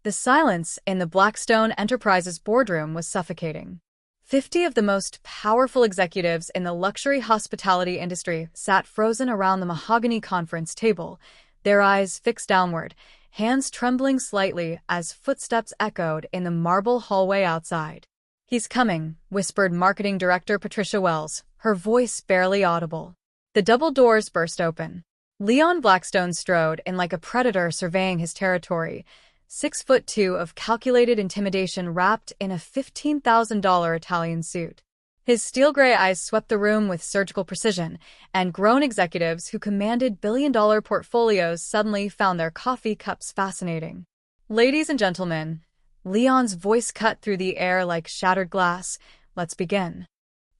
The silence in the Blackstone Enterprises boardroom was suffocating. 50 of the most powerful executives in the luxury hospitality industry sat frozen around the mahogany conference table, their eyes fixed downward, hands trembling slightly as footsteps echoed in the marble hallway outside. "He's coming," whispered Marketing Director Patricia Wells, her voice barely audible. The double doors burst open. Leon Blackstone strode in like a predator surveying his territory, 6'2" of calculated intimidation wrapped in a $15,000 Italian suit. His steel-gray eyes swept the room with surgical precision, and grown executives who commanded billion-dollar portfolios suddenly found their coffee cups fascinating. "Ladies and gentlemen," Leon's voice cut through the air like shattered glass, "let's begin."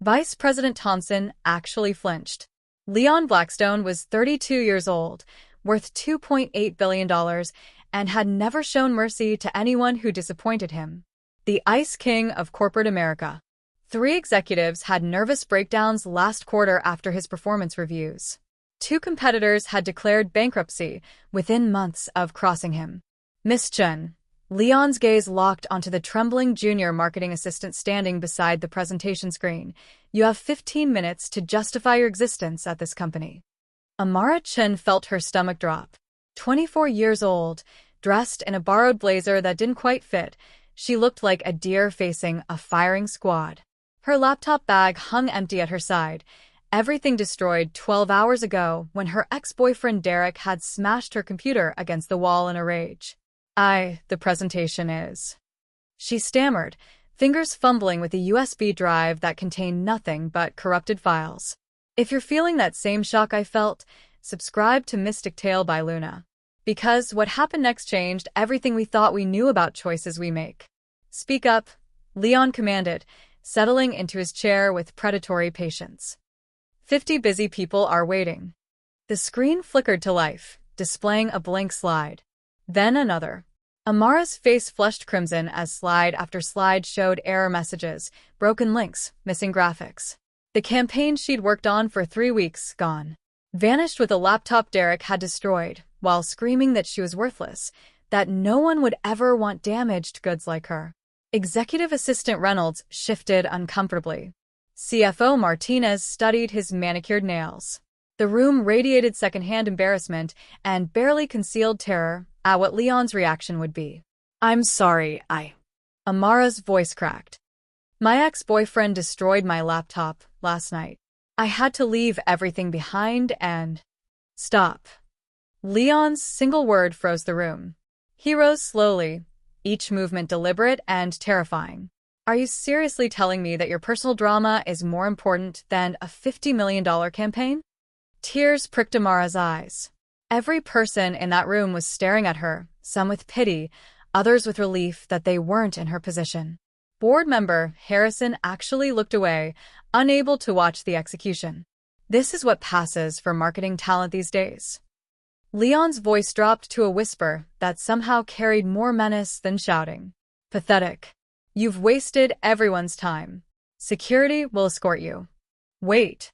Vice President Thompson actually flinched. Leon Blackstone was 32 years old, worth $2.8 billion, and had never shown mercy to anyone who disappointed him. The Ice King of corporate America. 3 executives had nervous breakdowns last quarter after his performance reviews. 2 competitors had declared bankruptcy within months of crossing him. "Miss Chen." Leon's gaze locked onto the trembling junior marketing assistant standing beside the presentation screen. "You have 15 minutes to justify your existence at this company." Amara Chen felt her stomach drop. 24 years old, dressed in a borrowed blazer that didn't quite fit, she looked like a deer facing a firing squad. Her laptop bag hung empty at her side, everything destroyed 12 hours ago when her ex-boyfriend Derek had smashed her computer against the wall in a rage. The presentation is." She stammered, fingers fumbling with a USB drive that contained nothing but corrupted files. "If you're feeling that same shock I felt, subscribe to Mystic Tale by Luna. Because what happened next changed everything we thought we knew about choices we make." "Speak up," Leon commanded, settling into his chair with predatory patience. 50 busy people are waiting." The screen flickered to life, displaying a blank slide. Then another. Amara's face flushed crimson as slide after slide showed error messages, broken links, missing graphics. The campaign she'd worked on for 3 weeks, gone. Vanished with a laptop Derek had destroyed, while screaming that she was worthless, that no one would ever want damaged goods like her. Executive Assistant Reynolds shifted uncomfortably. CFO Martinez studied his manicured nails. The room radiated secondhand embarrassment and barely concealed terror at what Leon's reaction would be. "I'm sorry, Amara's voice cracked. "My ex-boyfriend destroyed my laptop last night. I had to leave everything behind and—" "Stop." Leon's single word froze the room. He rose slowly, each movement deliberate and terrifying. "Are you seriously telling me that your personal drama is more important than a $50 million campaign?" Tears pricked Amara's eyes. Every person in that room was staring at her, some with pity, others with relief that they weren't in her position. Board member Harrison actually looked away, unable to watch the execution. "This is what passes for marketing talent these days." Leon's voice dropped to a whisper that somehow carried more menace than shouting. "Pathetic. You've wasted everyone's time. Security will escort you." "Wait."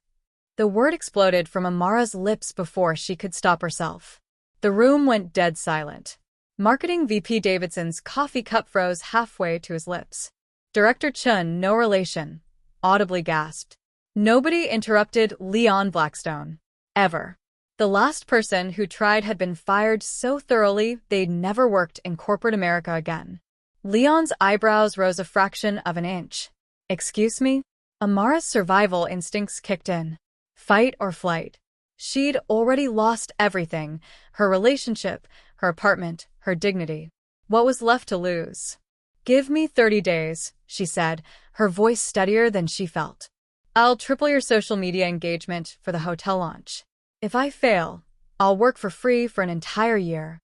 The word exploded from Amara's lips before she could stop herself. The room went dead silent. Marketing VP Davidson's coffee cup froze halfway to his lips. Director Chun, no relation, audibly gasped. Nobody interrupted Leon Blackstone. Ever. The last person who tried had been fired so thoroughly they'd never worked in corporate America again. Leon's eyebrows rose a fraction of an inch. "Excuse me?" Amara's survival instincts kicked in. Fight or flight. She'd already lost everything, her relationship, her apartment, her dignity. What was left to lose? "Give me 30 days, she said, her voice steadier than she felt. "I'll triple your social media engagement for the hotel launch. If I fail, I'll work for free for an entire year."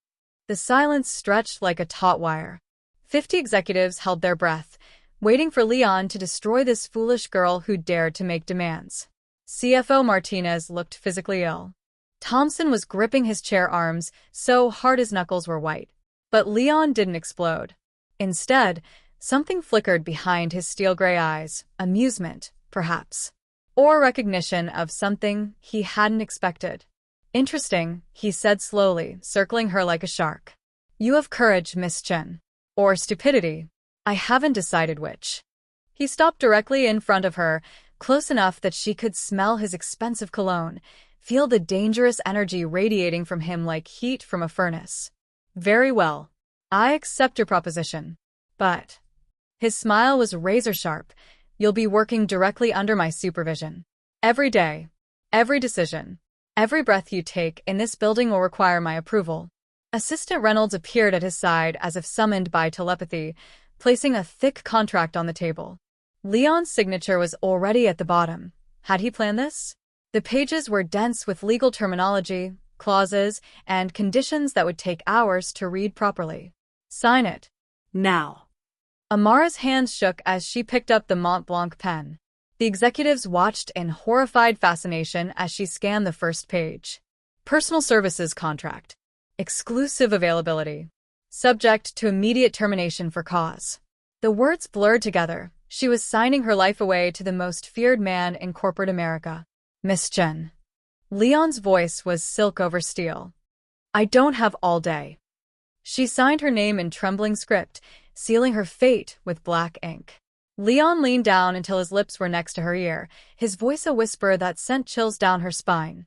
The silence stretched like a taut wire. 50 executives held their breath, waiting for Leon to destroy this foolish girl who dared to make demands. CFO Martinez looked physically ill. Thompson was gripping his chair arms so hard his knuckles were white. But Leon didn't explode. Instead, something flickered behind his steel-gray eyes, amusement, perhaps. Or recognition of something he hadn't expected. "Interesting," he said slowly, circling her like a shark. "You have courage, Miss Chen. Or stupidity? I haven't decided which. He stopped directly in front of her, close enough that she could smell his expensive cologne, feel the dangerous energy radiating from him like heat from a furnace. Very well. I accept your proposition. But his smile was razor-sharp. You'll be working directly under my supervision. Every day, every decision, every breath you take in this building will require my approval. Assistant Reynolds appeared at his side as if summoned by telepathy, placing a thick contract on the table. Leon's signature was already at the bottom. Had he planned this? The pages were dense with legal terminology, clauses, and conditions that would take hours to read properly. Sign it. Now. Amara's hands shook as she picked up the Mont Blanc pen. The executives watched in horrified fascination as she scanned the first page. Personal services contract. Exclusive availability. Subject to immediate termination for cause. The words blurred together. She was signing her life away to the most feared man in corporate America. Miss Chen. Leon's voice was silk over steel. I don't have all day. She signed her name in trembling script, sealing her fate with black ink. Leon leaned down until his lips were next to her ear, his voice a whisper that sent chills down her spine.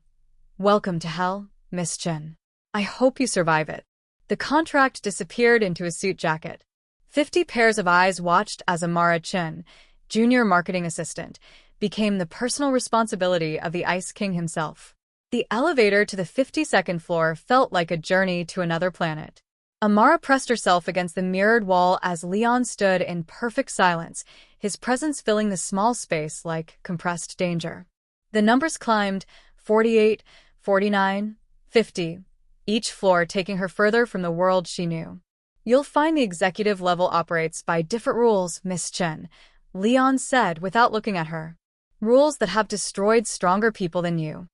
Welcome to hell, Miss Chen. I hope you survive it. The contract disappeared into his suit jacket. 50 pairs of eyes watched as Amara Chen, junior marketing assistant, became the personal responsibility of the Ice King himself. The elevator to the 52nd floor felt like a journey to another planet. Amara pressed herself against the mirrored wall as Leon stood in perfect silence, his presence filling the small space like compressed danger. The numbers climbed, 48, 49, 50, each floor taking her further from the world she knew. You'll find the executive level operates by different rules, Miss Chen, Leon said without looking at her. Rules that have destroyed stronger people than you.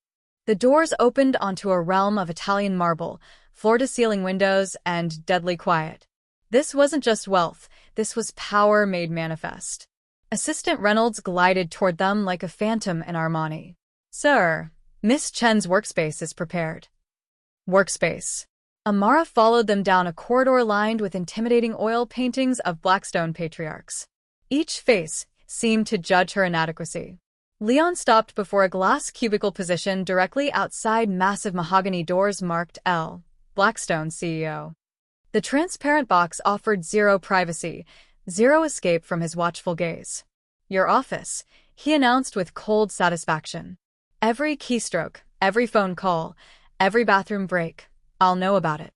The doors opened onto a realm of Italian marble, floor-to-ceiling windows, and deadly quiet. This wasn't just wealth, this was power made manifest. Assistant Reynolds glided toward them like a phantom in Armani. Sir, Miss Chen's workspace is prepared. Workspace. Amara followed them down a corridor lined with intimidating oil paintings of Blackstone patriarchs. Each face seemed to judge her inadequacy. Leon stopped before a glass cubicle positioned directly outside massive mahogany doors marked L. Blackstone CEO. The transparent box offered zero privacy, zero escape from his watchful gaze. Your office, he announced with cold satisfaction. Every keystroke, every phone call, every bathroom break, I'll know about it.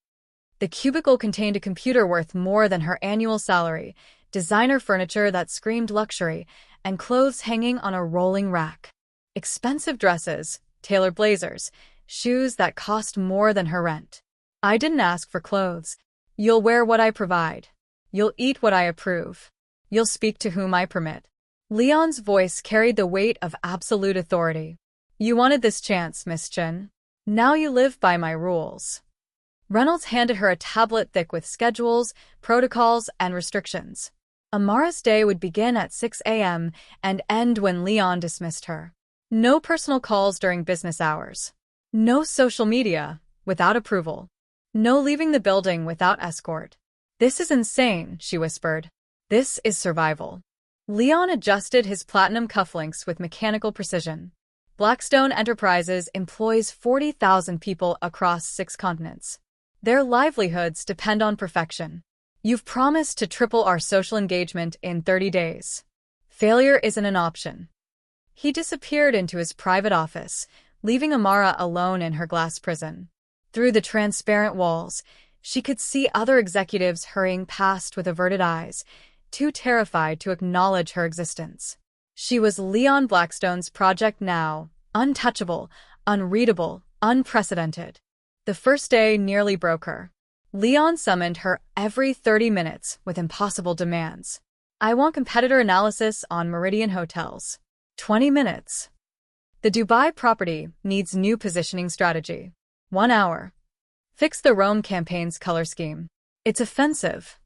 The cubicle contained a computer worth more than her annual salary, designer furniture that screamed luxury, and clothes hanging on a rolling rack. Expensive dresses, tailored blazers, shoes that cost more than her rent. I didn't ask for clothes. You'll wear what I provide. You'll eat what I approve. You'll speak to whom I permit. Leon's voice carried the weight of absolute authority. You wanted this chance, Miss Chen. Now you live by my rules. Reynolds handed her a tablet thick with schedules, protocols, and restrictions. Amara's day would begin at 6 a.m. and end when Leon dismissed her. No personal calls during business hours. No social media without approval. No leaving the building without escort. This is insane, she whispered. This is survival. Leon adjusted his platinum cufflinks with mechanical precision. Blackstone Enterprises employs 40,000 people across 6 continents. Their livelihoods depend on perfection. You've promised to triple our social engagement in 30 days. Failure isn't an option. He disappeared into his private office, leaving Amara alone in her glass prison. Through the transparent walls, she could see other executives hurrying past with averted eyes, too terrified to acknowledge her existence. She was Leon Blackstone's project now, untouchable, unreadable, unprecedented. The first day nearly broke her. Leon summoned her every 30 minutes with impossible demands. I want competitor analysis on Meridian Hotels. 20 minutes. The Dubai property needs new positioning strategy. 1 hour. Fix the Rome campaign's color scheme. It's offensive.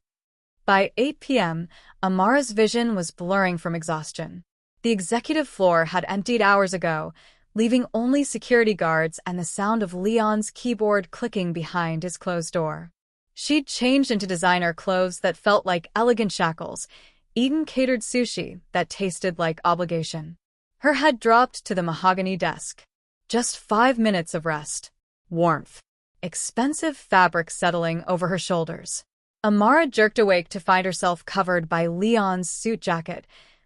By 8 p.m., Amara's vision was blurring from exhaustion. The executive floor had emptied hours ago, leaving only security guards and the sound of Leon's keyboard clicking behind his closed door. She'd changed into designer clothes that felt like elegant shackles, eaten catered sushi that tasted like obligation. Her head dropped to the mahogany desk. Just 5 minutes of rest. Warmth. Expensive fabric settling over her shoulders. Amara jerked awake to find herself covered by Leon's suit jacket,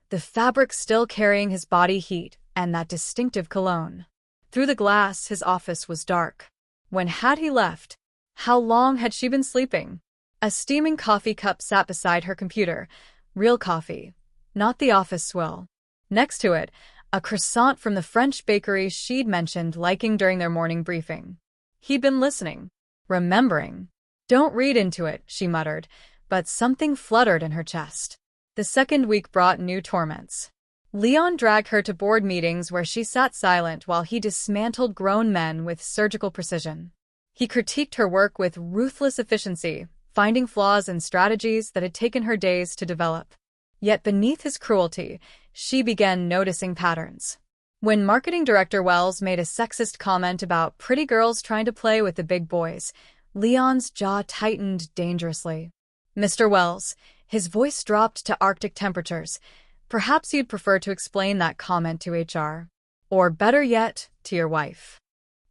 the fabric still carrying his body heat and that distinctive cologne. Through the glass, his office was dark. When had he left? How long had she been sleeping? A steaming coffee cup sat beside her computer. Real coffee, not the office swill. Next to it, a croissant from the French bakery she'd mentioned liking during their morning briefing. He'd been listening, remembering. Don't read into it, she muttered, but something fluttered in her chest. The second week brought new torments. Leon dragged her to board meetings where she sat silent while he dismantled grown men with surgical precision. He critiqued her work with ruthless efficiency, finding flaws in strategies that had taken her days to develop. Yet beneath his cruelty, she began noticing patterns. When marketing director Wells made a sexist comment about pretty girls trying to play with the big boys, Leon's jaw tightened dangerously. Mr. Wells, his voice dropped to Arctic temperatures. Perhaps you'd prefer to explain that comment to HR. Or better yet, to your wife.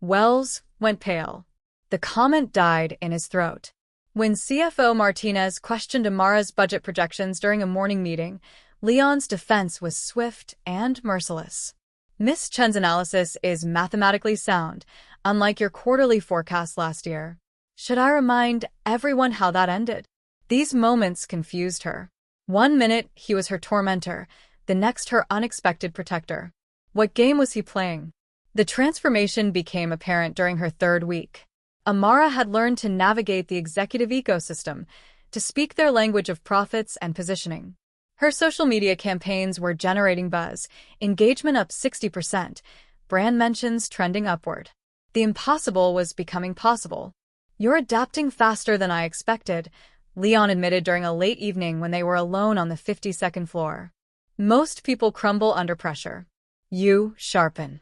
Wells went pale. The comment died in his throat. When CFO Martinez questioned Amara's budget projections during a morning meeting, Leon's defense was swift and merciless. Miss Chen's analysis is mathematically sound, unlike your quarterly forecast last year. Should I remind everyone how that ended? These moments confused her. 1 minute, he was her tormentor, the next her unexpected protector. What game was he playing? The transformation became apparent during her third week. Amara had learned to navigate the executive ecosystem, to speak their language of profits and positioning. Her social media campaigns were generating buzz, engagement up 60%, brand mentions trending upward. The impossible was becoming possible. You're adapting faster than I expected, Leon admitted during a late evening when they were alone on the 52nd floor. Most people crumble under pressure. You sharpen.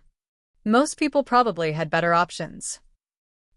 Most people probably had better options.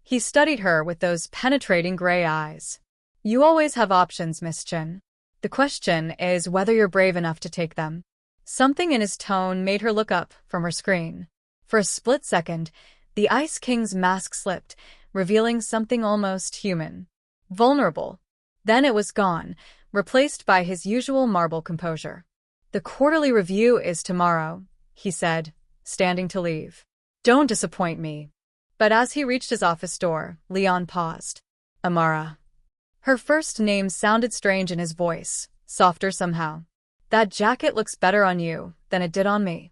He studied her with those penetrating gray eyes. You always have options, Miss Chen. The question is whether you're brave enough to take them. Something in his tone made her look up from her screen. For a split second, the Ice King's mask slipped, revealing something almost human. Vulnerable. Then it was gone, replaced by his usual marble composure. The quarterly review is tomorrow, he said, standing to leave. Don't disappoint me. But as he reached his office door, Leon paused. Amara. Her first name sounded strange in his voice, softer somehow. That jacket looks better on you than it did on me.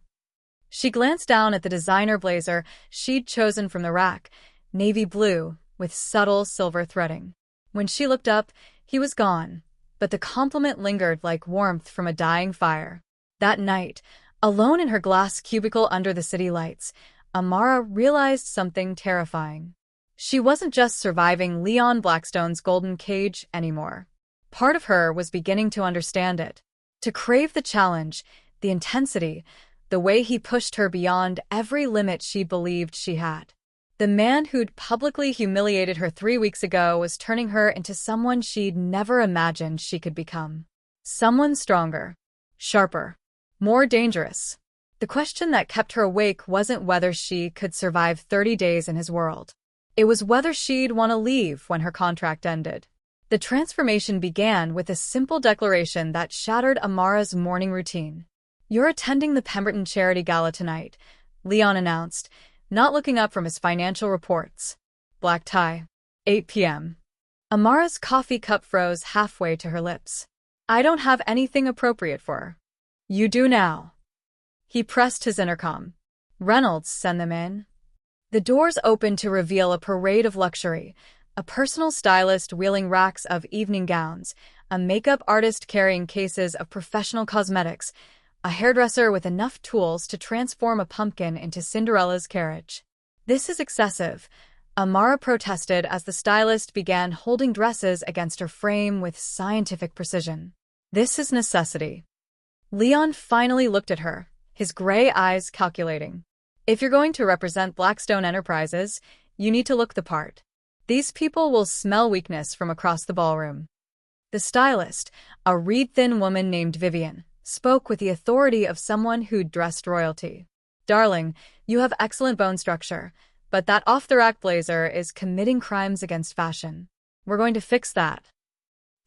She glanced down at the designer blazer she'd chosen from the rack, navy blue, with subtle silver threading. When she looked up, he was gone, but the compliment lingered like warmth from a dying fire. That night, alone in her glass cubicle under the city lights, Amara realized something terrifying. She wasn't just surviving Leon Blackstone's golden cage anymore. Part of her was beginning to understand it, to crave the challenge, the intensity, the way he pushed her beyond every limit she believed she had. The man who'd publicly humiliated her 3 weeks ago was turning her into someone she'd never imagined she could become. Someone stronger, sharper, more dangerous. The question that kept her awake wasn't whether she could survive 30 days in his world. It was whether she'd want to leave when her contract ended. The transformation began with a simple declaration that shattered Amara's morning routine. You're attending the Pemberton Charity Gala tonight, Leon announced, not looking up from his financial reports. Black tie. 8 p.m. Amara's coffee cup froze halfway to her lips. I don't have anything appropriate for her. You do now. He pressed his intercom. Reynolds, send them in. The doors opened to reveal a parade of luxury, a personal stylist wheeling racks of evening gowns, a makeup artist carrying cases of professional cosmetics, a hairdresser with enough tools to transform a pumpkin into Cinderella's carriage. This is excessive, Amara protested as the stylist began holding dresses against her frame with scientific precision. This is necessity. Leon finally looked at her, his gray eyes calculating. If you're going to represent Blackstone Enterprises, you need to look the part. These people will smell weakness from across the ballroom. The stylist, a reed-thin woman named Vivian, spoke with the authority of someone who'd dressed royalty. Darling, you have excellent bone structure, but that off-the-rack blazer is committing crimes against fashion. We're going to fix that.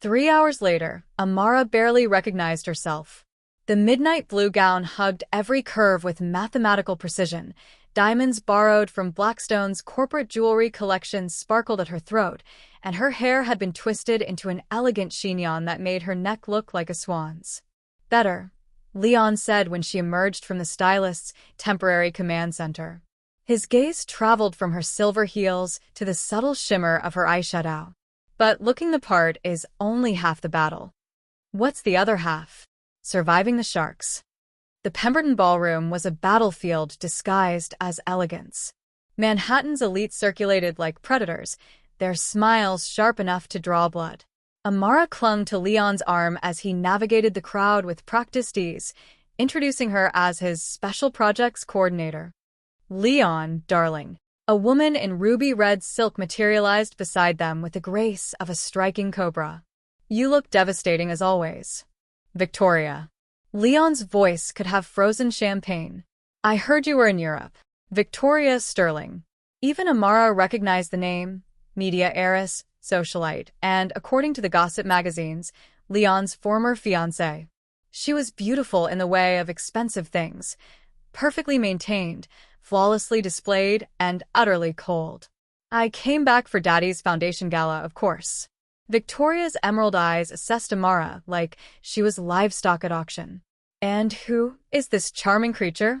3 hours later, Amara barely recognized herself. The midnight blue gown hugged every curve with mathematical precision. Diamonds borrowed from Blackstone's corporate jewelry collection sparkled at her throat, and her hair had been twisted into an elegant chignon that made her neck look like a swan's. Better, Leon said when she emerged from the stylist's temporary command center. His gaze traveled from her silver heels to the subtle shimmer of her eyeshadow. But looking the part is only half the battle. What's the other half? Surviving the sharks. The Pemberton Ballroom was a battlefield disguised as elegance. Manhattan's elite circulated like predators, their smiles sharp enough to draw blood. Amara clung to Leon's arm as he navigated the crowd with practiced ease, introducing her as his special projects coordinator. Leon, darling. A woman in ruby-red silk materialized beside them with the grace of a striking cobra. You look devastating as always. Victoria. Leon's voice could have frozen champagne. I heard you were in Europe. Victoria Sterling. Even Amara recognized the name, media heiress, socialite, and, according to the gossip magazines, Leon's former fiancé. She was beautiful in the way of expensive things, perfectly maintained, flawlessly displayed, and utterly cold. I came back for Daddy's foundation gala, of course. Victoria's emerald eyes assessed Amara like she was livestock at auction. And who is this charming creature?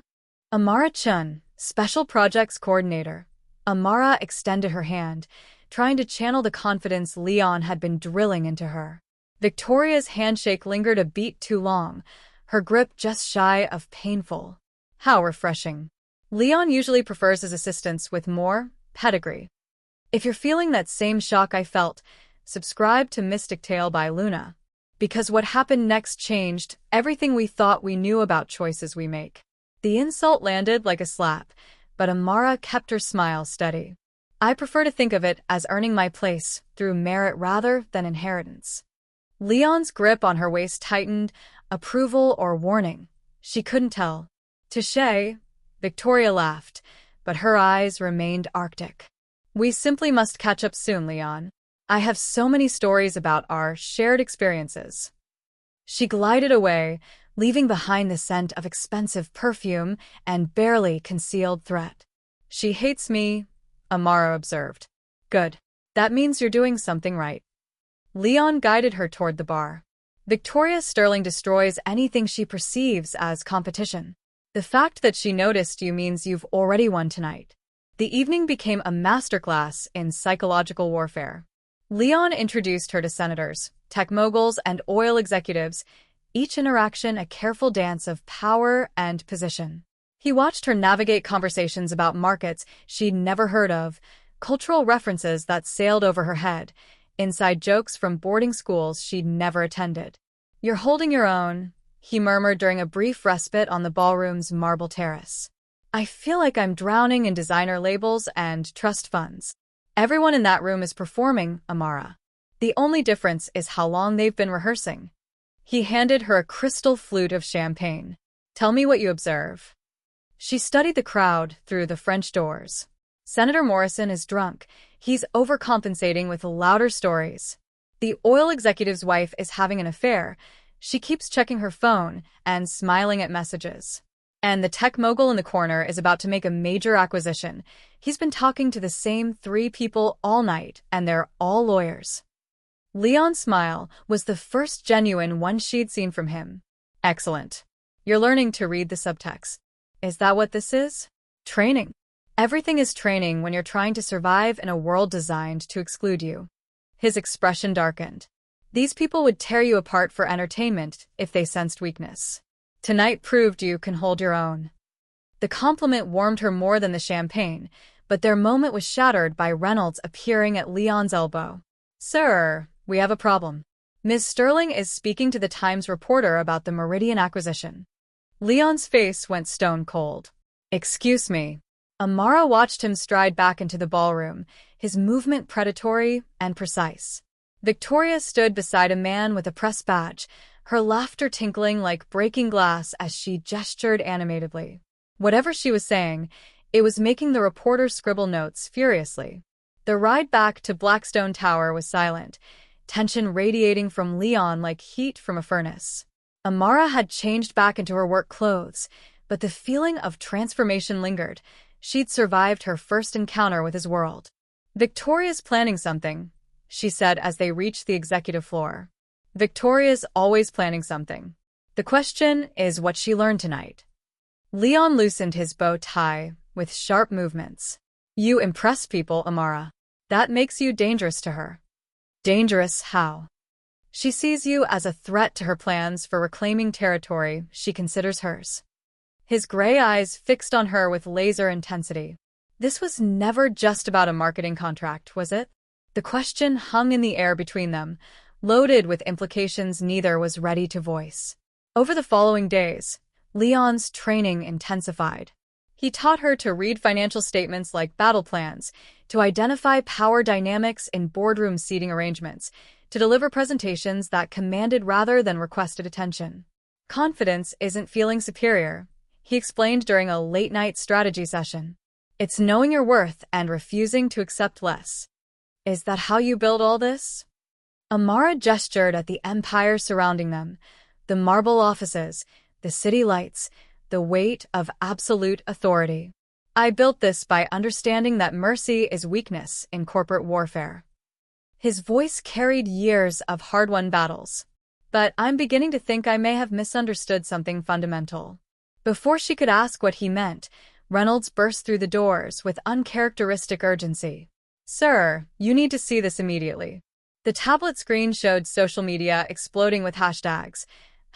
Amara Chun, Special Projects Coordinator. Amara extended her hand, trying to channel the confidence Leon had been drilling into her. Victoria's handshake lingered a beat too long, her grip just shy of painful. How refreshing. Leon usually prefers his assistants with more pedigree. If you're feeling that same shock I felt, subscribe to Mystic Tale by Luna. Because what happened next changed everything we thought we knew about choices we make. The insult landed like a slap, but Amara kept her smile steady. I prefer to think of it as earning my place through merit rather than inheritance. Leon's grip on her waist tightened, approval or warning. She couldn't tell. Touché, Victoria laughed, but her eyes remained arctic. We simply must catch up soon, Leon. I have so many stories about our shared experiences. She glided away, leaving behind the scent of expensive perfume and barely concealed threat. She hates me, Amara observed. Good. That means you're doing something right. Leon guided her toward the bar. Victoria Sterling destroys anything she perceives as competition. The fact that she noticed you means you've already won tonight. The evening became a masterclass in psychological warfare. Leon introduced her to senators, tech moguls, and oil executives, each interaction a careful dance of power and position. He watched her navigate conversations about markets she'd never heard of, cultural references that sailed over her head, inside jokes from boarding schools she'd never attended. You're holding your own, he murmured during a brief respite on the ballroom's marble terrace. I feel like I'm drowning in designer labels and trust funds. Everyone in that room is performing, Amara. The only difference is how long they've been rehearsing. He handed her a crystal flute of champagne. Tell me what you observe. She studied the crowd through the French doors. Senator Morrison is drunk. He's overcompensating with louder stories. The oil executive's wife is having an affair. She keeps checking her phone and smiling at messages. And the tech mogul in the corner is about to make a major acquisition. He's been talking to the same 3 people all night, and they're all lawyers. Leon's smile was the first genuine one she'd seen from him. Excellent. You're learning to read the subtext. Is that what this is? Training. Everything is training when you're trying to survive in a world designed to exclude you. His expression darkened. These people would tear you apart for entertainment if they sensed weakness. Tonight proved you can hold your own. The compliment warmed her more than the champagne, but their moment was shattered by Reynolds appearing at Leon's elbow. Sir, we have a problem. Ms. Sterling is speaking to the Times reporter about the Meridian acquisition. Leon's face went stone cold. Excuse me. Amara watched him stride back into the ballroom, his movement predatory and precise. Victoria stood beside a man with a press badge, her laughter tinkling like breaking glass as she gestured animatedly. Whatever she was saying, it was making the reporters scribble notes furiously. The ride back to Blackstone Tower was silent, tension radiating from Leon like heat from a furnace. Amara had changed back into her work clothes, but the feeling of transformation lingered. She'd survived her first encounter with his world. "Victoria's planning something," she said as they reached the executive floor. "Victoria's always planning something. The question is what she learned tonight." Leon loosened his bow tie with sharp movements. "You impress people, Amara. That makes you dangerous to her." "Dangerous how?" "She sees you as a threat to her plans for reclaiming territory she considers hers." His gray eyes fixed on her with laser intensity. This was never just about a marketing contract, was it? The question hung in the air between them, loaded with implications neither was ready to voice. Over the following days, Leon's training intensified. He taught her to read financial statements like battle plans, to identify power dynamics in boardroom seating arrangements, to deliver presentations that commanded rather than requested attention. "Confidence isn't feeling superior," he explained during a late-night strategy session. "It's knowing your worth and refusing to accept less." "Is that how you build all this?" Amara gestured at the empire surrounding them, the marble offices, the city lights, the weight of absolute authority. "I built this by understanding that mercy is weakness in corporate warfare." His voice carried years of hard-won battles. "But I'm beginning to think I may have misunderstood something fundamental." Before she could ask what he meant, Reynolds burst through the doors with uncharacteristic urgency. "Sir, you need to see this immediately." The tablet screen showed social media exploding with hashtags.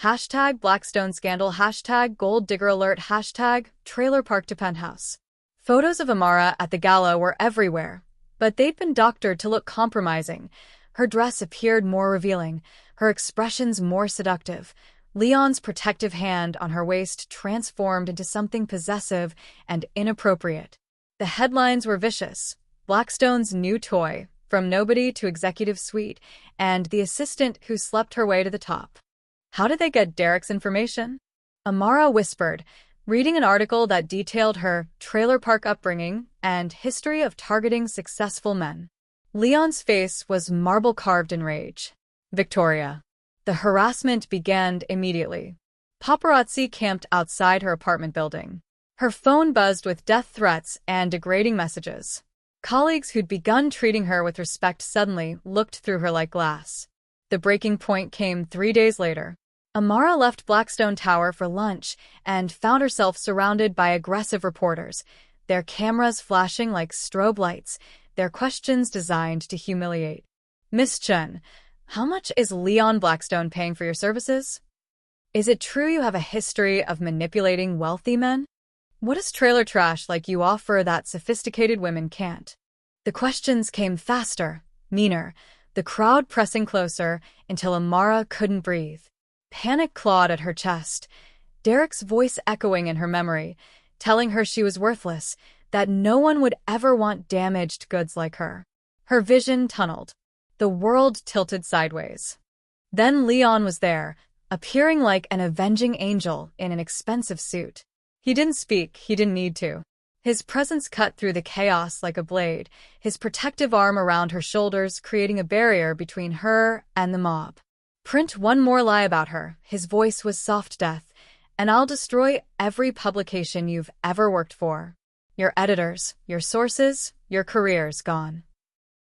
Hashtag Blackstone Scandal, hashtag Gold Digger Alert, hashtag Trailer Park to Penthouse. Photos of Amara at the gala were everywhere, but they'd been doctored to look compromising. Her dress appeared more revealing, her expressions more seductive. Leon's protective hand on her waist transformed into something possessive and inappropriate. The headlines were vicious. Blackstone's new toy, from nobody to executive suite, and the assistant who slept her way to the top. How did they get Derek's information? Amara whispered, reading an article that detailed her trailer park upbringing and history of targeting successful men. Leon's face was marble-carved in rage. "Victoria." The harassment began immediately. Paparazzi camped outside her apartment building. Her phone buzzed with death threats and degrading messages. Colleagues who'd begun treating her with respect suddenly looked through her like glass. The breaking point came 3 days later. Amara left Blackstone Tower for lunch and found herself surrounded by aggressive reporters, their cameras flashing like strobe lights, their questions designed to humiliate. "Miss Chen, how much is Leon Blackstone paying for your services? Is it true you have a history of manipulating wealthy men? What does trailer trash like you offer that sophisticated women can't?" The questions came faster, meaner, the crowd pressing closer until Amara couldn't breathe. Panic clawed at her chest, Derek's voice echoing in her memory, telling her she was worthless, that no one would ever want damaged goods like her. Her vision tunneled. The world tilted sideways. Then Leon was there, appearing like an avenging angel in an expensive suit. He didn't speak, he didn't need to. His presence cut through the chaos like a blade, his protective arm around her shoulders creating a barrier between her and the mob. "Print one more lie about her," his voice was soft death, "and I'll destroy every publication you've ever worked for. Your editors, your sources, your careers gone."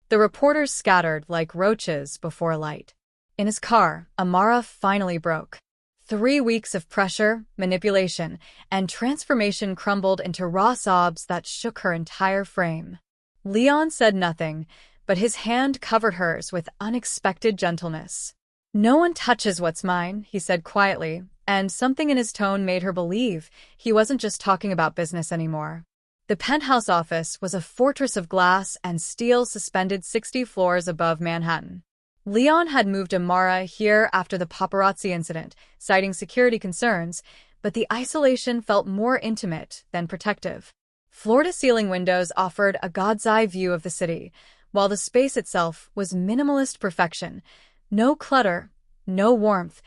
The reporters scattered like roaches before light. In his car, Amara finally broke. 3 weeks of pressure, manipulation, and transformation crumbled into raw sobs that shook her entire frame. Leon said nothing, but his hand covered hers with unexpected gentleness. "No one touches what's mine," he said quietly, and something in his tone made her believe he wasn't just talking about business anymore. The penthouse office was a fortress of glass and steel suspended 60 floors above Manhattan. Leon had moved Amara here after the paparazzi incident, citing security concerns, but the isolation felt more intimate than protective. Floor-to-ceiling windows offered a god's-eye view of the city, while the space itself was minimalist perfection. No clutter, no warmth,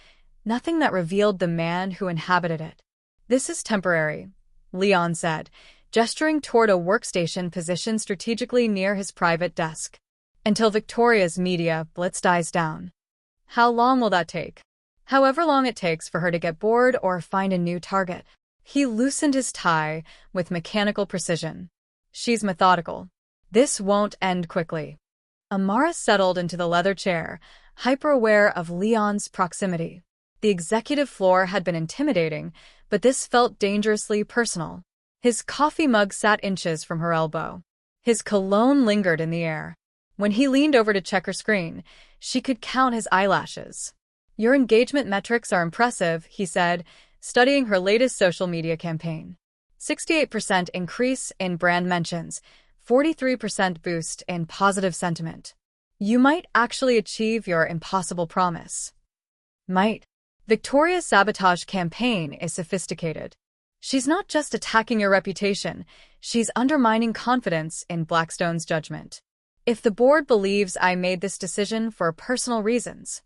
nothing that revealed the man who inhabited it. "This is temporary," Leon said, gesturing toward a workstation positioned strategically near his private desk. "Until Victoria's media blitz dies down." "How long will that take?" "However long it takes for her to get bored or find a new target." He loosened his tie with mechanical precision. "She's methodical. This won't end quickly." Amara settled into the leather chair, hyper-aware of Leon's proximity. The executive floor had been intimidating, but this felt dangerously personal. His coffee mug sat inches from her elbow. His cologne lingered in the air. When he leaned over to check her screen, she could count his eyelashes. "Your engagement metrics are impressive," he said, studying her latest social media campaign. 68% increase in brand mentions, 43% boost in positive sentiment. "You might actually achieve your impossible promise." "Might." Victoria's sabotage campaign is sophisticated. She's not just attacking your reputation, she's undermining confidence in Blackstone's judgment. "If the board believes I made this decision for personal reasons."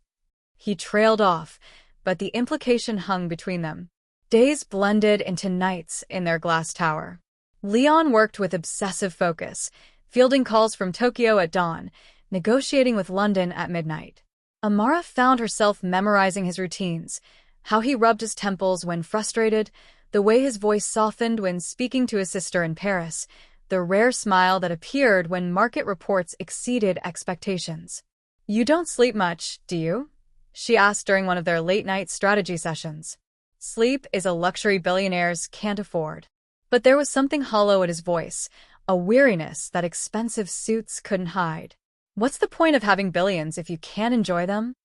He trailed off, but the implication hung between them. Days blended into nights in their glass tower. Leon worked with obsessive focus, fielding calls from Tokyo at dawn, negotiating with London at midnight. Amara found herself memorizing his routines, how he rubbed his temples when frustrated, the way his voice softened when speaking to his sister in Paris, the rare smile that appeared when market reports exceeded expectations. "You don't sleep much, do you?" she asked during one of their late-night strategy sessions. Sleep is a luxury billionaires can't afford. But there was something hollow at his voice, a weariness that expensive suits couldn't hide. "What's the point of having billions if you can't enjoy them?"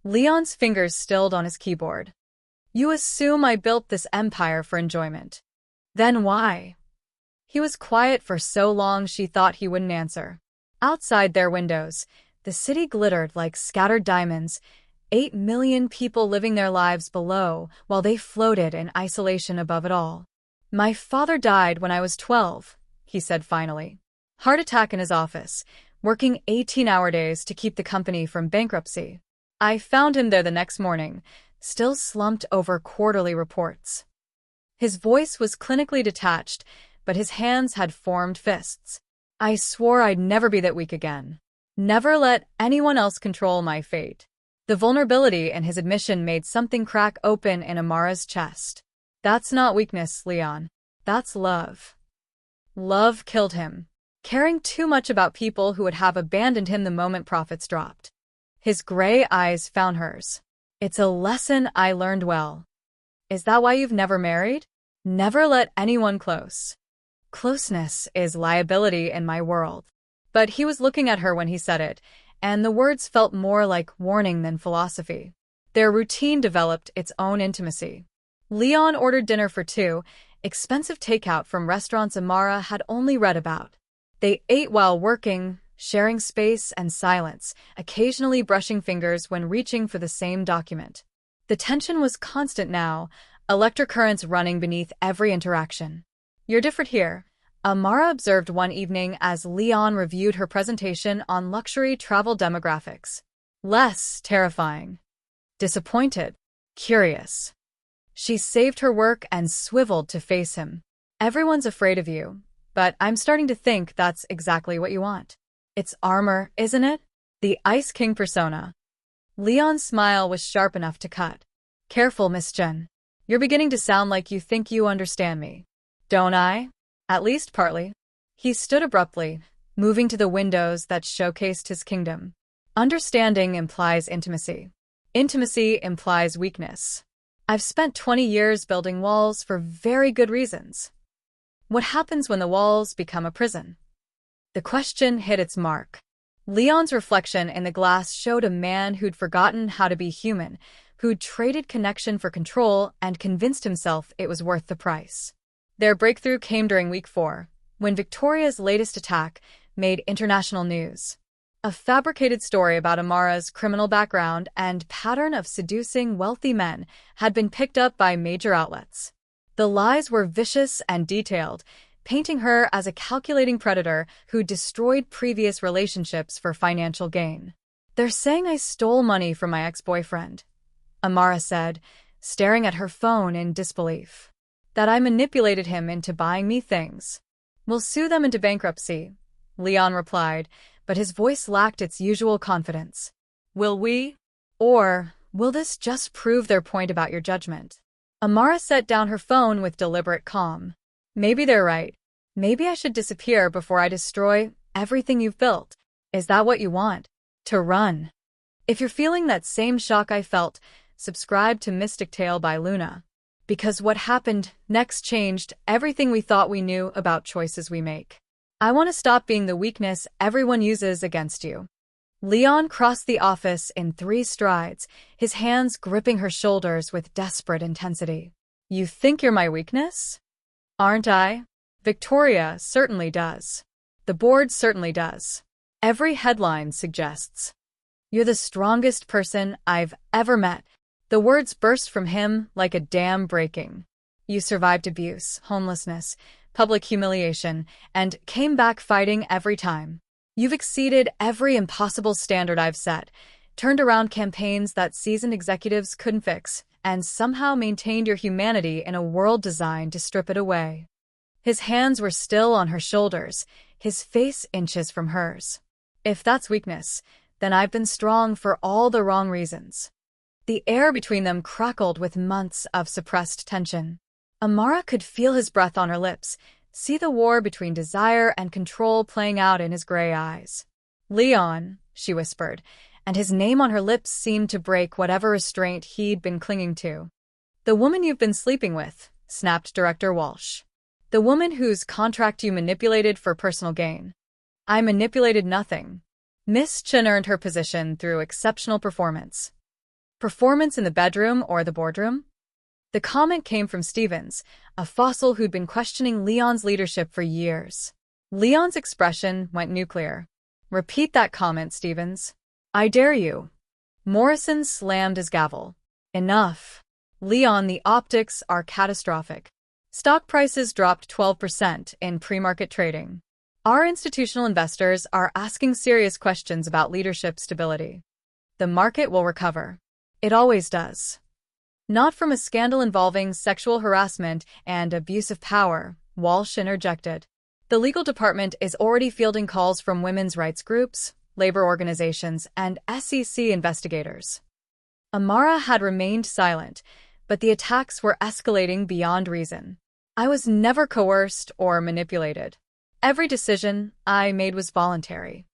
Leon's fingers stilled on his keyboard. "You assume I built this empire for enjoyment. Then why?" He was quiet for so long she thought he wouldn't answer. Outside their windows, the city glittered like scattered diamonds, 8 million people living their lives below while they floated in isolation above it all. "My father died when I was 12, he said finally. Heart attack in his office, working 18-hour days to keep the company from bankruptcy. I found him there the next morning, still slumped over quarterly reports." His voice was clinically detached, but his hands had formed fists. "I swore I'd never be that weak again. Never let anyone else control my fate." The vulnerability in his admission made something crack open in Amara's chest. "That's not weakness, Leon. That's love." Love killed him, caring too much about people who would have abandoned him the moment profits dropped. His gray eyes found hers. "It's a lesson I learned well." "Is that why you've never married?" "Never let anyone close. Closeness is liability in my world." But he was looking at her when he said it, and the words felt more like warning than philosophy. Their routine developed its own intimacy. Leon ordered dinner for two, expensive takeout from restaurants Amara had only read about. They ate while working, sharing space and silence, occasionally brushing fingers when reaching for the same document. The tension was constant now, electric currents running beneath every interaction. "You're different here," Amara observed one evening as Leon reviewed her presentation on luxury travel demographics. "Less terrifying. Disappointed. Curious." She saved her work and swiveled to face him. "Everyone's afraid of you, but I'm starting to think that's exactly what you want. It's armor, isn't it? The Ice King persona." Leon's smile was sharp enough to cut. "Careful, Miss Jen. You're beginning to sound like you think you understand me." "Don't I?" "At least partly." He stood abruptly, moving to the windows that showcased his kingdom. Understanding implies intimacy. Intimacy implies weakness. I've spent 20 years building walls for very good reasons. What happens when the walls become a prison? The question hit its mark. Leon's reflection in the glass showed a man who'd forgotten how to be human, who'd traded connection for control and convinced himself it was worth the price. Their breakthrough came during week 4, when Victoria's latest attack made international news. A fabricated story about Amara's criminal background and pattern of seducing wealthy men had been picked up by major outlets. The lies were vicious and detailed, painting her as a calculating predator who destroyed previous relationships for financial gain. "They're saying I stole money from my ex-boyfriend," Amara said, staring at her phone in disbelief. "That I manipulated him into buying me things." "We'll sue them into bankruptcy," Leon replied, but his voice lacked its usual confidence. "Will we? Or will this just prove their point about your judgment?" Amara set down her phone with deliberate calm. "Maybe they're right. Maybe I should disappear before I destroy everything you've built. Is that what you want? To run?" If you're feeling that same shock I felt, subscribe to Mystic Tale by Luna. Because what happened next changed everything we thought we knew about choices we make. I want to stop being the weakness everyone uses against you. Leon crossed the office in 3 strides, his hands gripping her shoulders with desperate intensity. "You think you're my weakness? Aren't I? Victoria certainly does. The board certainly does. Every headline suggests. You're the strongest person I've ever met." The words burst from him like a dam breaking. "You survived abuse, homelessness, public humiliation, and came back fighting every time. You've exceeded every impossible standard I've set, turned around campaigns that seasoned executives couldn't fix, and somehow maintained your humanity in a world designed to strip it away." His hands were still on her shoulders, his face inches from hers. "If that's weakness, then I've been strong for all the wrong reasons." The air between them crackled with months of suppressed tension. Amara could feel his breath on her lips, see the war between desire and control playing out in his gray eyes. "Leon," she whispered, and his name on her lips seemed to break whatever restraint he'd been clinging to. "The woman you've been sleeping with," snapped Director Walsh. "The woman whose contract you manipulated for personal gain." "I manipulated nothing." Miss Chen earned her position through exceptional performance. Performance in the bedroom or the boardroom? The comment came from Stevens, a fossil who'd been questioning Leon's leadership for years. Leon's expression went nuclear. "Repeat that comment, Stevens. I dare you." Morrison slammed his gavel. "Enough. Leon, the optics are catastrophic. Stock prices dropped 12% in pre-market trading. Our institutional investors are asking serious questions about leadership stability. The market will recover. It always does. Not from a scandal involving sexual harassment and abuse of power," Walsh interjected. "The legal department is already fielding calls from women's rights groups, labor organizations, and SEC investigators." Amara had remained silent, but the attacks were escalating beyond reason. "I was never coerced or manipulated. Every decision I made was voluntary."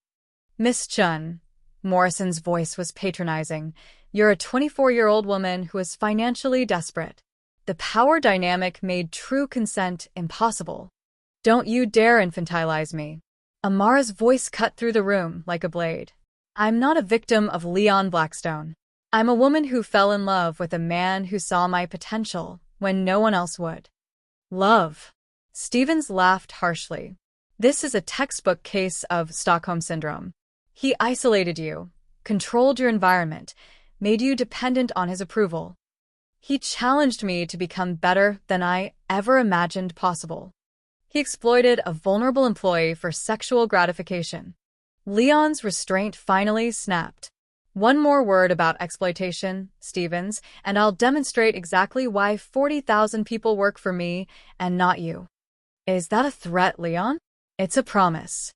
"Miss Chun," Morrison's voice was patronizing, "you're a 24-year-old woman who is financially desperate. The power dynamic made true consent impossible. Don't you dare infantilize me." Amara's voice cut through the room like a blade. "I'm not a victim of Leon Blackstone. I'm a woman who fell in love with a man who saw my potential when no one else would." "Love?" Stevens laughed harshly. "This is a textbook case of Stockholm Syndrome. He isolated you, controlled your environment, made you dependent on his approval. He challenged me to become better than I ever imagined possible. He exploited a vulnerable employee for sexual gratification." Leon's restraint finally snapped. "One more word about exploitation, Stevens, and I'll demonstrate exactly why 40,000 people work for me and not you." "Is that a threat, Leon?" "It's a promise."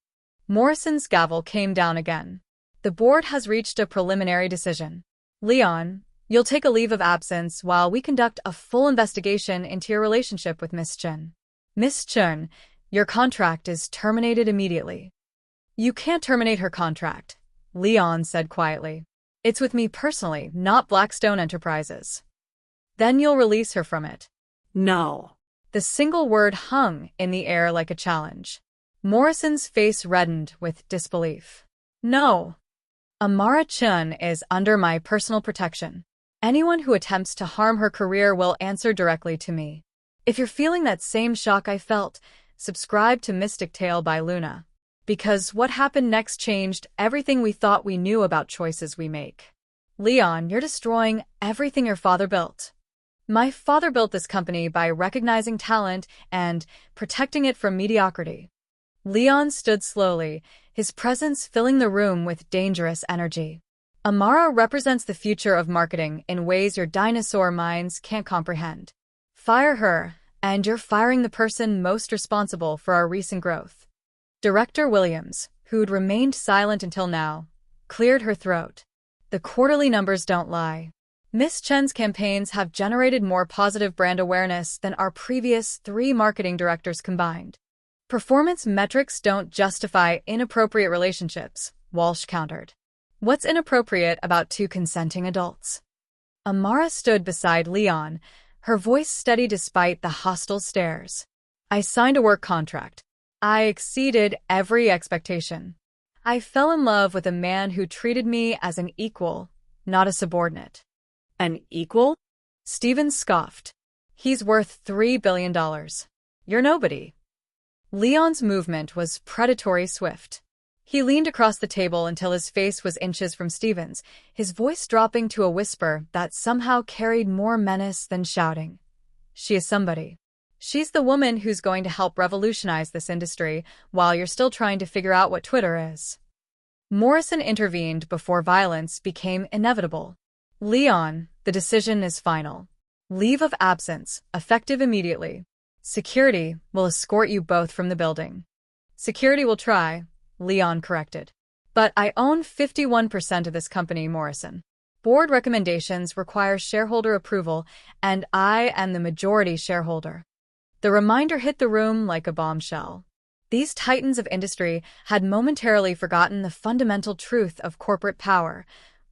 Morrison's gavel came down again. "The board has reached a preliminary decision. Leon, you'll take a leave of absence while we conduct a full investigation into your relationship with Miss Chen. Miss Chen, your contract is terminated immediately." "You can't terminate her contract," Leon said quietly. "It's with me personally, not Blackstone Enterprises." "Then you'll release her from it." "No." The single word hung in the air like a challenge. Morrison's face reddened with disbelief. "No. Amara Chun is under my personal protection. Anyone who attempts to harm her career will answer directly to me." If you're feeling that same shock I felt, subscribe to Mystic Tale by Luna. Because what happened next changed everything we thought we knew about choices we make. Leon, you're destroying everything your father built. My father built this company by recognizing talent and protecting it from mediocrity. Leon stood slowly, his presence filling the room with dangerous energy. Amara represents the future of marketing in ways your dinosaur minds can't comprehend. Fire her, and you're firing the person most responsible for our recent growth. Director Williams, who'd remained silent until now, cleared her throat. The quarterly numbers don't lie. Miss Chen's campaigns have generated more positive brand awareness than our previous 3 marketing directors combined. Performance metrics don't justify inappropriate relationships, Walsh countered. What's inappropriate about 2 consenting adults? Amara stood beside Leon, her voice steady despite the hostile stares. I signed a work contract. I exceeded every expectation. I fell in love with a man who treated me as an equal, not a subordinate. An equal? Stevens scoffed. He's worth $3 billion. You're nobody. Leon's movement was predatory swift. He leaned across the table until his face was inches from Stevens, his voice dropping to a whisper that somehow carried more menace than shouting. She is somebody. She's the woman who's going to help revolutionize this industry while you're still trying to figure out what Twitter is. Morrison intervened before violence became inevitable. Leon, the decision is final. Leave of absence, effective immediately. Security will escort you both from the building. Security will try, Leon corrected. But I own 51% of this company, Morrison. Board recommendations require shareholder approval, and I am the majority shareholder. The reminder hit the room like a bombshell. These titans of industry had momentarily forgotten the fundamental truth of corporate power.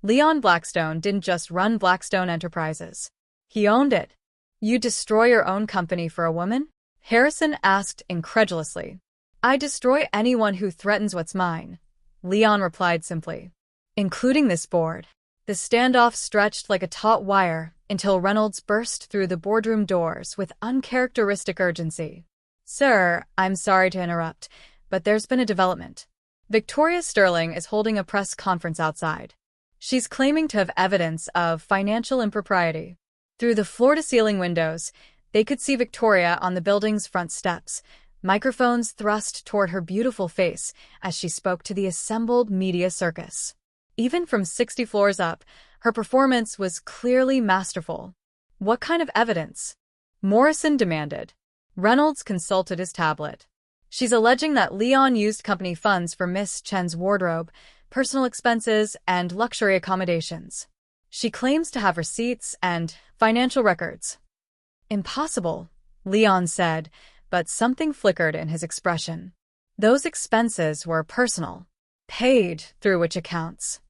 Leon Blackstone didn't just run Blackstone Enterprises. He owned it. You destroy your own company for a woman? Harrison asked incredulously. I destroy anyone who threatens what's mine, Leon replied simply. Including this board. The standoff stretched like a taut wire until Reynolds burst through the boardroom doors with uncharacteristic urgency. Sir, I'm sorry to interrupt, but there's been a development. Victoria Sterling is holding a press conference outside. She's claiming to have evidence of financial impropriety. Through the floor-to-ceiling windows, they could see Victoria on the building's front steps, microphones thrust toward her beautiful face as she spoke to the assembled media circus. Even from 60 floors up, her performance was clearly masterful. What kind of evidence? Morrison demanded. Reynolds consulted his tablet. She's alleging that Leon used company funds for Miss Chen's wardrobe, personal expenses, and luxury accommodations. She claims to have receipts and financial records. Impossible, Leon said, but something flickered in his expression. Those expenses were personal. Paid through which accounts?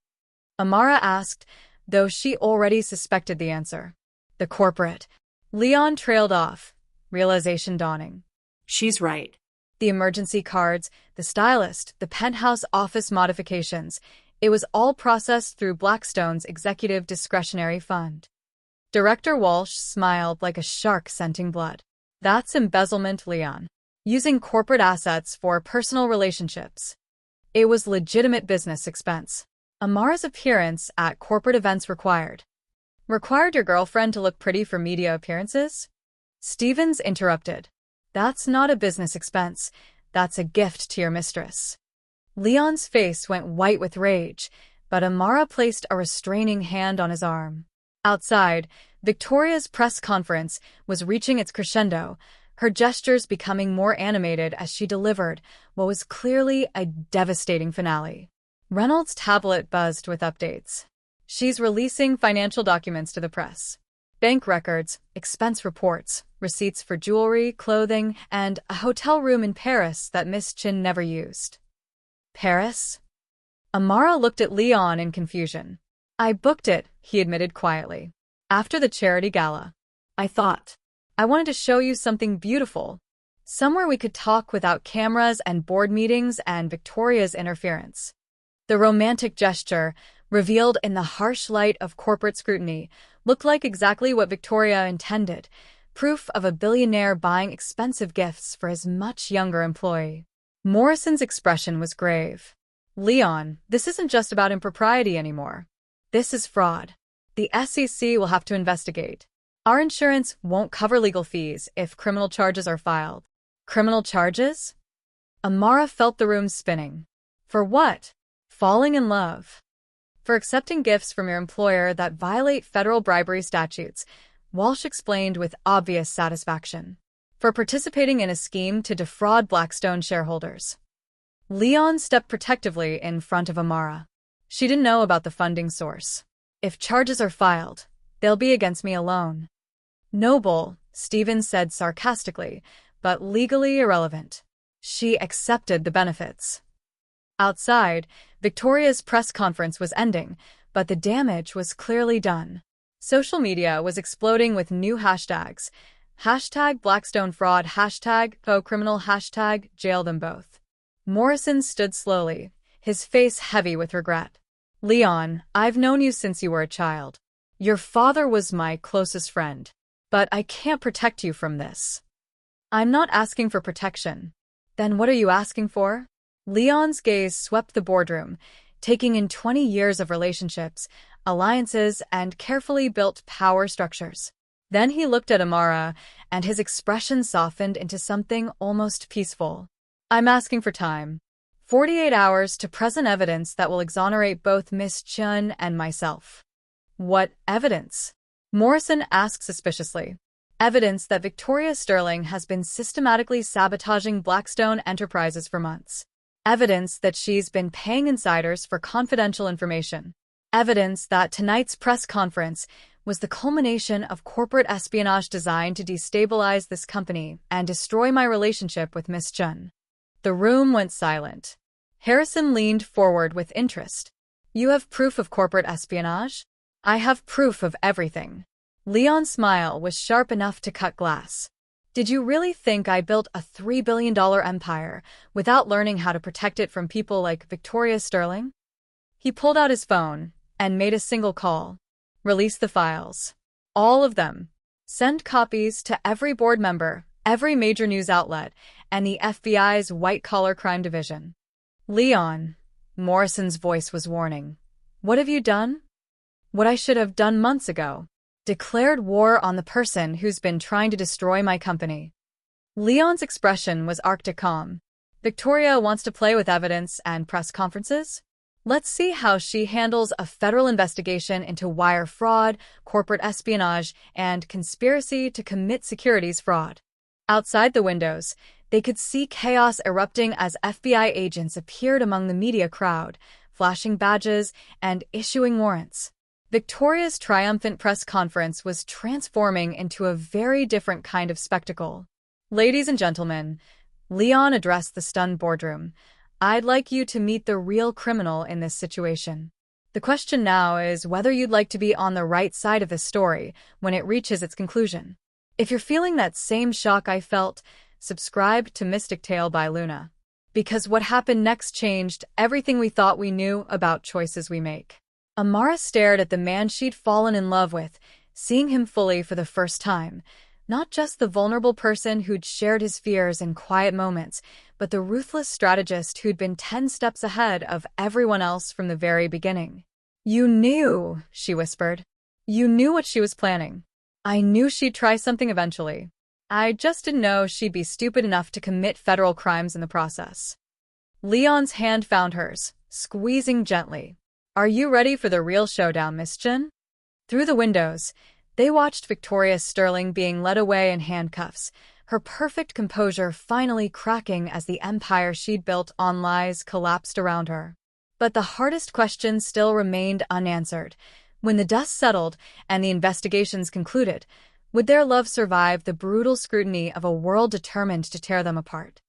Amara asked, though she already suspected the answer. The corporate. Leon trailed off, realization dawning. She's right. The emergency cards, the stylist, the penthouse office modifications, it was all processed through Blackstone's executive discretionary fund. Director Walsh smiled like a shark scenting blood. That's embezzlement, Leon. Using corporate assets for personal relationships. It was legitimate business expense. Amara's appearance at corporate events required your girlfriend to look pretty for media appearances? Stevens interrupted. That's not a business expense. That's a gift to your mistress. Leon's face went white with rage, but Amara placed a restraining hand on his arm. Outside, Victoria's press conference was reaching its crescendo, her gestures becoming more animated as she delivered what was clearly a devastating finale. Reynolds' tablet buzzed with updates. She's releasing financial documents to the press. Bank records, expense reports, receipts for jewelry, clothing, and a hotel room in Paris that Miss Chen never used. Paris? Amara looked at Leon in confusion. I booked it, he admitted quietly. After the charity gala. I wanted to show you something beautiful. Somewhere we could talk without cameras and board meetings and Victoria's interference. The romantic gesture, revealed in the harsh light of corporate scrutiny, looked like exactly what Victoria intended, proof of a billionaire buying expensive gifts for his much younger employee. Morrison's expression was grave. Leon, this isn't just about impropriety anymore. This is fraud. The SEC will have to investigate. Our insurance won't cover legal fees if criminal charges are filed. Criminal charges? Amara felt the room spinning. For what? Falling in love. For accepting gifts from your employer that violate federal bribery statutes, Walsh explained with obvious satisfaction. For participating in a scheme to defraud Blackstone shareholders. Leon stepped protectively in front of Amara. She didn't know about the funding source. If charges are filed, they'll be against me alone. Noble, Stevens said sarcastically, but legally irrelevant. She accepted the benefits. Outside, Victoria's press conference was ending, but the damage was clearly done. Social media was exploding with new hashtags. Hashtag Blackstone fraud, hashtag faux criminal, hashtag jail them both. Morrison stood slowly, his face heavy with regret. Leon, I've known you since you were a child. Your father was my closest friend. But I can't protect you from this. I'm not asking for protection. Then what are you asking for? Leon's gaze swept the boardroom, taking in 20 years of relationships, alliances, and carefully built power structures. Then he looked at Amara, and his expression softened into something almost peaceful. I'm asking for time. 48 hours to present evidence that will exonerate both Miss Chun and myself. What evidence? Morrison asked suspiciously. Evidence that Victoria Sterling has been systematically sabotaging Blackstone Enterprises for months. Evidence that she's been paying insiders for confidential information. Evidence that tonight's press conference was the culmination of corporate espionage designed to destabilize this company and destroy my relationship with Miss Chun. The room went silent. Harrison leaned forward with interest. You have proof of corporate espionage? I have proof of everything. Leon's smile was sharp enough to cut glass. Did you really think I built a $3 billion empire without learning how to protect it from people like Victoria Sterling? He pulled out his phone and made a single call. Release the files. All of them. Send copies to every board member, every major news outlet, and the FBI's white-collar crime division. Leon, Morrison's voice was warning. What have you done? What I should have done months ago. Declared war on the person who's been trying to destroy my company. Leon's expression was arctic calm. Victoria wants to play with evidence and press conferences? Let's see how she handles a federal investigation into wire fraud, corporate espionage, and conspiracy to commit securities fraud. Outside the windows, they could see chaos erupting as FBI agents appeared among the media crowd, flashing badges and issuing warrants. Victoria's triumphant press conference was transforming into a very different kind of spectacle. Ladies and gentlemen, Leon addressed the stunned boardroom. I'd like you to meet the real criminal in this situation. The question now is whether you'd like to be on the right side of the story when it reaches its conclusion. If you're feeling that same shock I felt, subscribe to Mystic Tale by Luna. Because what happened next changed everything we thought we knew about choices we make. Amara stared at the man she'd fallen in love with, seeing him fully for the first time. Not just the vulnerable person who'd shared his fears in quiet moments, but the ruthless strategist who'd been 10 steps ahead of everyone else from the very beginning. You knew, she whispered. You knew what she was planning. I knew she'd try something eventually. I just didn't know she'd be stupid enough to commit federal crimes in the process. Leon's hand found hers, squeezing gently. Are you ready for the real showdown, Miss Chun? Through the windows, they watched Victoria Sterling being led away in handcuffs, her perfect composure finally cracking as the empire she'd built on lies collapsed around her. But the hardest question still remained unanswered. When the dust settled and the investigations concluded, would their love survive the brutal scrutiny of a world determined to tear them apart?